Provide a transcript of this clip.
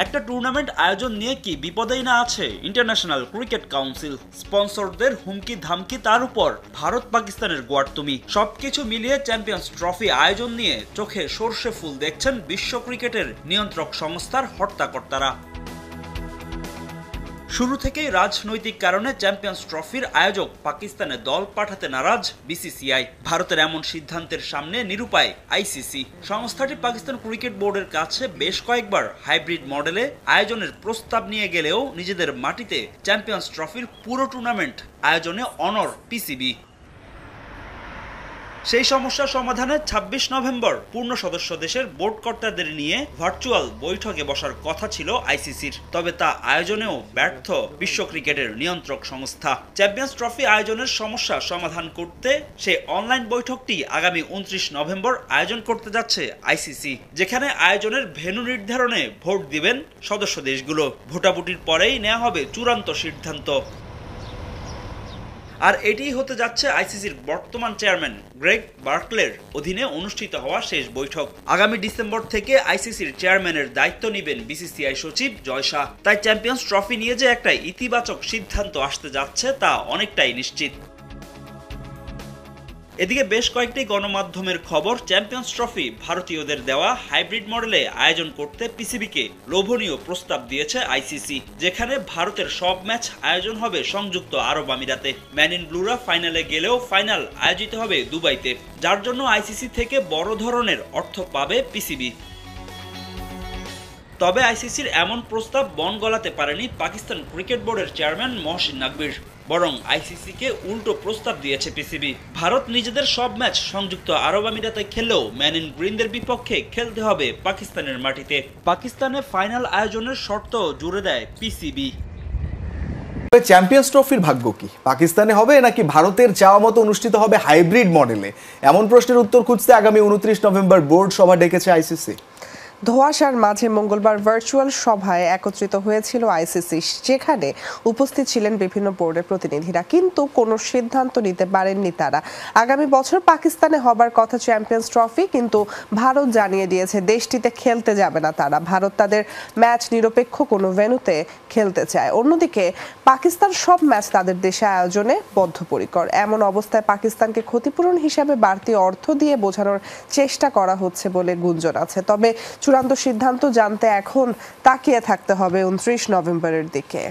একটা টুর্নামেন্ট আয়োজন নিয়ে কি বিপদেই না আছে ইন্টারন্যাশনাল ক্রিকেট কাউন্সিল। স্পন্সরদের হুমকি ধামকি, তার উপর ভারত পাকিস্তানের গোয়ার্তুমি, সবকিছু মিলিয়ে চ্যাম্পিয়ন্স ট্রফি আয়োজন নিয়ে চোখে সর্ষে ফুল দেখছেন বিশ্ব ক্রিকেটের নিয়ন্ত্রক সংস্থার হর্তাকর্তারা। শুরু থেকেই রাজনৈতিক কারণে চ্যাম্পিয়ন্স ট্রফির আয়োজক পাকিস্তানে দল পাঠাতে নারাজ বিসিসিআই। ভারতের এমন সিদ্ধান্তের সামনে নিরুপায় আইসিসি। সংস্থাটি পাকিস্তান ক্রিকেট বোর্ডের কাছে বেশ কয়েকবার হাইব্রিড মডেলে আয়োজনের প্রস্তাব নিয়ে গেলেও নিজেদের মাটিতে চ্যাম্পিয়ন্স ট্রফির পুরো টুর্নামেন্ট আয়োজনে অনড় পিসিবি। সেই সমস্যা সমাধানে ২৬ নভেম্বর পূর্ণ সদস্য দেশের বোর্ড কর্তাদের নিয়ে ভার্চুয়াল বৈঠকে বসার কথা ছিল আইসিসির, তবে তা আয়োজনেও ব্যর্থ বিশ্ব ক্রিকেটের নিয়ন্ত্রক সংস্থা। চ্যাম্পিয়ন্স ট্রফি আয়োজনের সমস্যা সমাধান করতে সেই অনলাইন বৈঠকটি আগামী ২৯ নভেম্বর আয়োজন করতে যাচ্ছে আইসিসি, যেখানে আয়োজনের ভেন্যু নির্ধারণে ভোট দিবেন সদস্য দেশগুলো। ভোটাভুটির পরেই নেওয়া হবে চূড়ান্ত সিদ্ধান্ত। আর এটিই হতে যাচ্ছে আইসিসির বর্তমান চেয়ারম্যান গ্রেগ বার্কলের অধীনে অনুষ্ঠিত হওয়া শেষ বৈঠক। আগামী ডিসেম্বর থেকে আইসিসির চেয়ারম্যানের দায়িত্ব নেবেন বিসিসিআই সচিব জয় শাহ। তাই চ্যাম্পিয়ন্স ট্রফি নিয়ে যে একটা ইতিবাচক সিদ্ধান্ত আসতে যাচ্ছে তা অনেকটাই নিশ্চিত। এদিকে বেশ কয়েকটি গণমাধ্যমের খবর, চ্যাম্পিয়ন্স ট্রফি ভারতীয়দের দেওয়া হাইব্রিড মডেলে আয়োজন করতে পিসিবিকে লোভনীয় প্রস্তাব দিয়েছে আইসিসি, যেখানে ভারতের সব ম্যাচ আয়োজন হবে সংযুক্ত আরব আমিরাতে। ম্যান ইন ব্লুরা ফাইনালে গেলেও ফাইনাল আয়োজিত হবে দুবাইতে, যার জন্য আইসিসি থেকে বড় ধরনের অর্থ পাবে পিসিবি। তবে আইসিসির এমন প্রস্তাব বন গলাতে পারেনি পাকিস্তান ক্রিকেট বোর্ডের চেয়ারম্যান মহসিন নাকভির, বরং আইসিসিকে উল্টো প্রস্তাব দিয়েছে পিসিবি। ভারত নিজেদের সব ম্যাচ সংযুক্ত আরব আমিরাতে খেললেও ম্যান ইন গ্রিনদের বিপক্ষে খেলতে হবে পাকিস্তানের মাটিতে। পাকিস্তানে ফাইনাল আয়োজনের শর্ত জুড়ে দেয় পিসিবি। চ্যাম্পিয়ন্স ট্রফির ভাগ্য কি পাকিস্তানে হবে নাকি ভারতের চাওয়া মতো অনুষ্ঠিত হবে হাইব্রিড মডেলে? এমন প্রশ্নের উত্তর খুঁজতে আগামী ২৯ নভেম্বর বোর্ড সভা ডেকেছে আইসিসি। ধোঁয়াশার মাঝে মঙ্গলবার ভার্চুয়াল সভায় একত্রিত হয়েছিল আইসিসি, যেখানে উপস্থিত ছিলেন বিভিন্ন বোর্ডের প্রতিনিধিরা, কিন্তু কোনো সিদ্ধান্ত নিতে পারেননি তারা। আগামী বছর পাকিস্তানে হবার কথা চ্যাম্পিয়ন্স ট্রফি, কিন্তু ভারত জানিয়ে দিয়েছে দেশটিতে খেলতে যাবে না তারা। ভারত তাদের ম্যাচ নিরপেক্ষ কোনো ভেন্যুতে খেলতে চায়। অন্যদিকে পাকিস্তান সব ম্যাচ তাদের দেশে আয়োজনে বদ্ধপরিকর। এমন অবস্থায় পাকিস্তানকে ক্ষতিপূরণ হিসাবে বাড়তি অর্থ দিয়ে বোঝানোর চেষ্টা করা হচ্ছে বলে গুঞ্জন আছে। তবে চূড়ান্ত সিদ্ধান্ত জানতে এখন তাকিয়ে থাকতে হবে ২৯ নভেম্বরের দিকে।